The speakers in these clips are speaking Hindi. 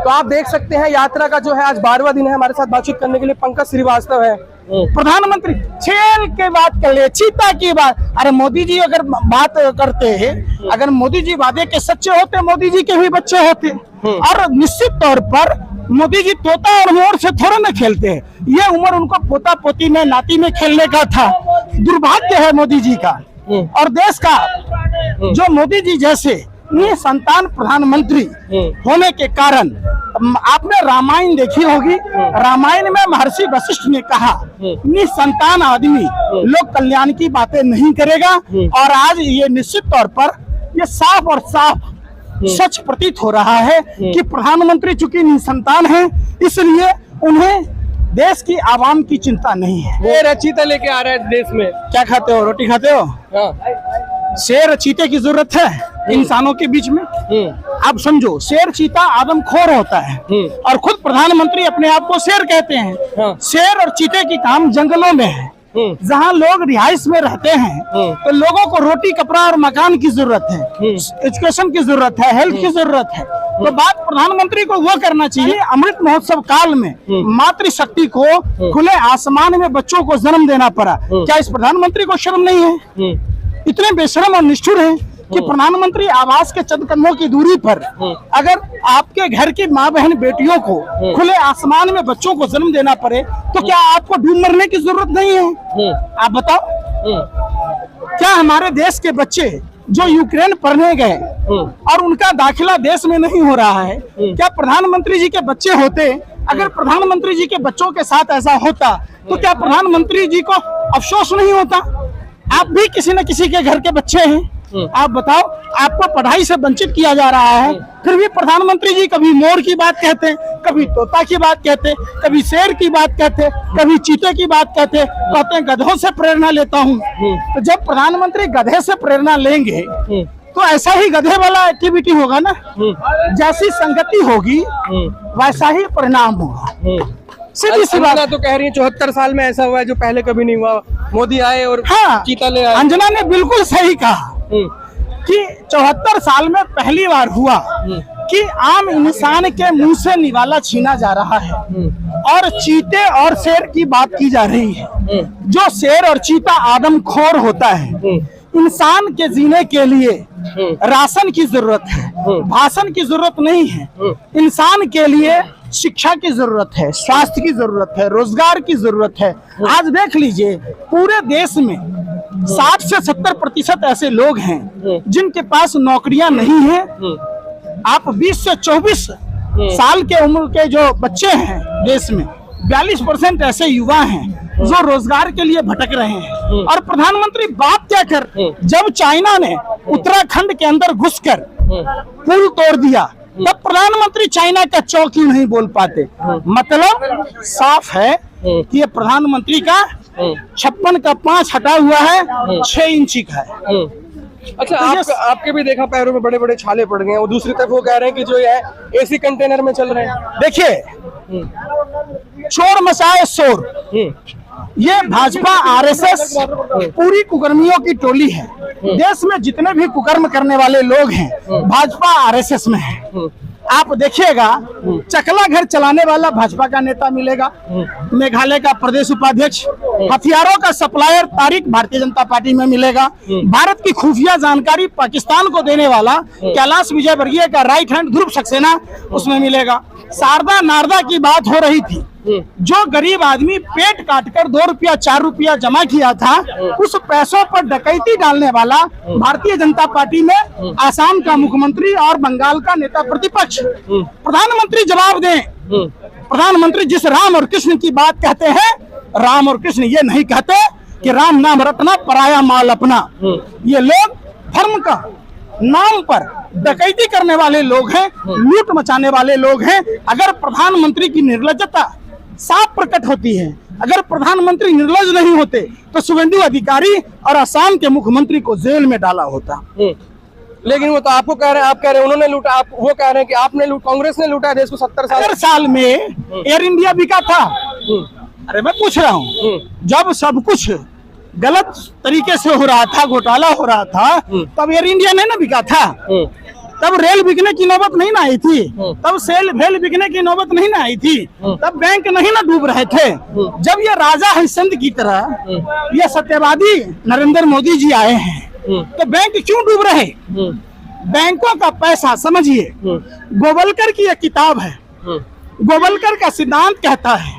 तो आप देख सकते हैं यात्रा का जो है आज 12वां दिन है। हमारे साथ बातचीत करने के लिए पंकज श्रीवास्तव है। प्रधानमंत्री शेर की बात कर ले, चीता की बात, अरे मोदी जी अगर बात करते हैं, अगर मोदी जी वादे के सच्चे होते, मोदी जी के भी बच्चे होते। और निश्चित तौर पर मोदी जी तोता और मोर से थोड़ा ना खेलते हैं, ये उम्र उनको पोता पोती में नाती में खेलने का था। दुर्भाग्य है मोदी जी का और देश का, जो मोदी जी जैसे निसंतान प्रधानमंत्री होने के कारण। आपने रामायण देखी होगी, रामायण में महर्षि वशिष्ठ ने कहा निसंतान आदमी लोक कल्याण की बातें नहीं करेगा। और आज ये निश्चित तौर पर ये साफ और साफ सच प्रतीत हो रहा है कि प्रधानमंत्री चूंकि निसंतान है, इसलिए उन्हें देश की आवाम की चिंता नहीं है। वो रचयिता लेके आ रहा है देश में। क्या खाते हो, रोटी खाते हो? शेर चीते की जरूरत है इंसानों के बीच में। आप समझो, शेर चीता आदमखोर होता है और खुद प्रधानमंत्री अपने आप को शेर कहते हैं। शेर और चीते की काम जंगलों में है, जहाँ लोग रिहाइश में रहते हैं, तो लोगों को रोटी कपड़ा और मकान की जरूरत है, एजुकेशन की जरूरत है, हेल्थ की जरूरत है। तो बात प्रधानमंत्री को वो करना चाहिए। अमृत महोत्सव काल में मातृशक्ति को खुले आसमान में बच्चों को जन्म देना पड़ा, क्या इस प्रधानमंत्री को शर्म नहीं है? इतने बेशरम और निष्ठुर हैं कि प्रधानमंत्री आवास के चंद कदमों की दूरी पर अगर आपके घर की माँ बहन बेटियों को खुले आसमान में बच्चों को जन्म देना पड़े, तो क्या आपको डूब मरने की जरूरत नहीं है? आप बताओ, क्या हमारे देश के बच्चे जो यूक्रेन पढ़ने गए और उनका दाखिला देश में नहीं हो रहा है, क्या प्रधानमंत्री जी के बच्चे होते? अगर प्रधानमंत्री जी के बच्चों के साथ ऐसा होता तो क्या प्रधानमंत्री जी को अफसोस नहीं होता? आप भी किसी न किसी के घर के बच्चे हैं। आप बताओ, आपको पढ़ाई से वंचित किया जा रहा है, फिर भी प्रधानमंत्री जी कभी मोर की बात कहते, कभी तोता की बात कहते, कभी शेर की बात कहते, कभी चीते की बात कहते हैं गधों से प्रेरणा लेता हूँ। तो जब प्रधानमंत्री गधे से प्रेरणा लेंगे तो ऐसा ही गधे वाला एक्टिविटी होगा ना, जैसी संगति होगी वैसा ही परिणाम होगा। सीधी सी बात। तो कह रही है 74 साल में ऐसा हुआ है जो पहले कभी नहीं हुआ, मोदी आए और चीता ले आए। अंजना ने बिल्कुल सही कहा कि 74 साल में पहली बार हुआ कि आम इंसान के मुंह से निवाला छीना जा रहा है और चीते और शेर की बात की जा रही है। जो शेर और चीता आदमखोर होता है, इंसान के जीने के लिए राशन की जरूरत है, भाषण की जरूरत नहीं है। इंसान के लिए शिक्षा की जरूरत है, स्वास्थ्य की जरूरत है, रोजगार की जरूरत है। आज देख लीजिए, पूरे देश में 60 से 70% ऐसे लोग हैं जिनके पास नौकरियां नहीं है। आप 20 से 24 साल के उम्र के जो बच्चे हैं देश में, 42% ऐसे युवा हैं जो रोजगार के लिए भटक रहे हैं। और प्रधानमंत्री बात क्या कर, जब चाइना ने उत्तराखंड के अंदर घुसकर पुल तोड़ दिया, तब प्रधानमंत्री चाइना का चौ क्यों नहीं बोल पाते? मतलब साफ है कि ये प्रधानमंत्री का 56 का 5 हटा हुआ है, 6 इंची का है। अच्छा, आपके भी देखा पैरों में बड़े बड़े छाले पड़ गए हैं। वो दूसरी तरफ वो कह रहे हैं कि जो है एसी कंटेनर में चल रहे हैं। देखिए, चोर मचाए शोर, ये भाजपा आरएसएस पूरी कुकर्मियों की टोली है। देश में जितने भी कुकर्म करने वाले लोग हैं भाजपा आरएसएस में है। आप देखिएगा, चकला घर चलाने वाला भाजपा का नेता मिलेगा, मेघालय का प्रदेश उपाध्यक्ष, हथियारों का सप्लायर तारिक भारतीय जनता पार्टी में मिलेगा, भारत की खुफिया जानकारी पाकिस्तान को देने वाला कैलाश विजयवर्गीय का राइट हैंड ध्रुव सक्सेना उसमें मिलेगा। शारदा नारदा की बात हो रही थी, जो गरीब आदमी पेट काटकर 2 रुपया 4 रुपया जमा किया था, उस पैसों पर डकैती डालने वाला भारतीय जनता पार्टी में आसाम का मुख्यमंत्री और बंगाल का नेता प्रतिपक्ष। प्रधानमंत्री जवाब दें। प्रधानमंत्री जिस राम और कृष्ण की बात कहते हैं, राम और कृष्ण ये नहीं कहते कि राम नाम रटना पराया माल अपना। ये लोग धर्म का नाम पर डकैती करने वाले लोग हैं, लूट मचाने वाले लोग हैं। अगर प्रधानमंत्री की निर्लज्जता साफ प्रकट होती है, अगर प्रधानमंत्री निर्लज नहीं होते तो शुभेंदु अधिकारी और असम के मुख्यमंत्री को जेल में डाला होता। लेकिन वो तो आपको कह रहे हैं, आप कह रहे हैं उन्होंने लूटा, आप वो कह रहे हैं कि आपने कांग्रेस ने लूटा देश को 70 साल में। एयर इंडिया बिका था। अरे मैं पूछ रहा हूँ, जब सब कुछ गलत तरीके से हो रहा था, घोटाला हो रहा था, तब एयर इंडिया ने ना बिका था। तब रेल बिकने की नौबत नहीं ना आई थी, तब सेल भेल बिकने की नौबत नहीं ना आई थी, तब बैंक नहीं ना डूब रहे थे। जब ये राजा हरिश्चंद्र की तरह ये सत्यवादी नरेंद्र मोदी जी आए हैं तो बैंक क्यों डूब रहे? बैंकों का पैसा, समझिए, गोवलकर की एक किताब है, गोवलकर का सिद्धांत कहता है,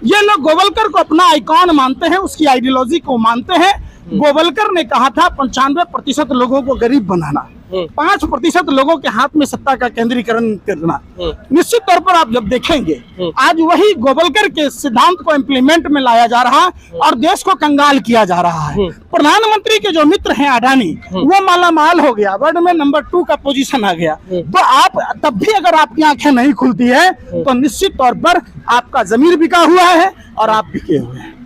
ये लोग गोवलकर को अपना आइकॉन मानते हैं, उसकी आइडियोलॉजी को मानते हैं। गोवलकर ने कहा था 95% लोगों को गरीब बनाना, 5% लोगों के हाथ में सत्ता का केंद्रीकरण करना। निश्चित तौर पर आप जब देखेंगे आज वही गोवलकर के सिद्धांत को इम्प्लीमेंट में लाया जा रहा है और देश को कंगाल किया जा रहा है। प्रधानमंत्री के जो मित्र हैं अडानी, वो मालामाल हो गया, वर्ल्ड में नंबर 2 का पोजीशन आ गया। तो आप तब भी अगर आपकी आंखें नहीं खुलती है तो निश्चित तौर पर आपका जमीर बिका हुआ है और आप बिके हुए हैं।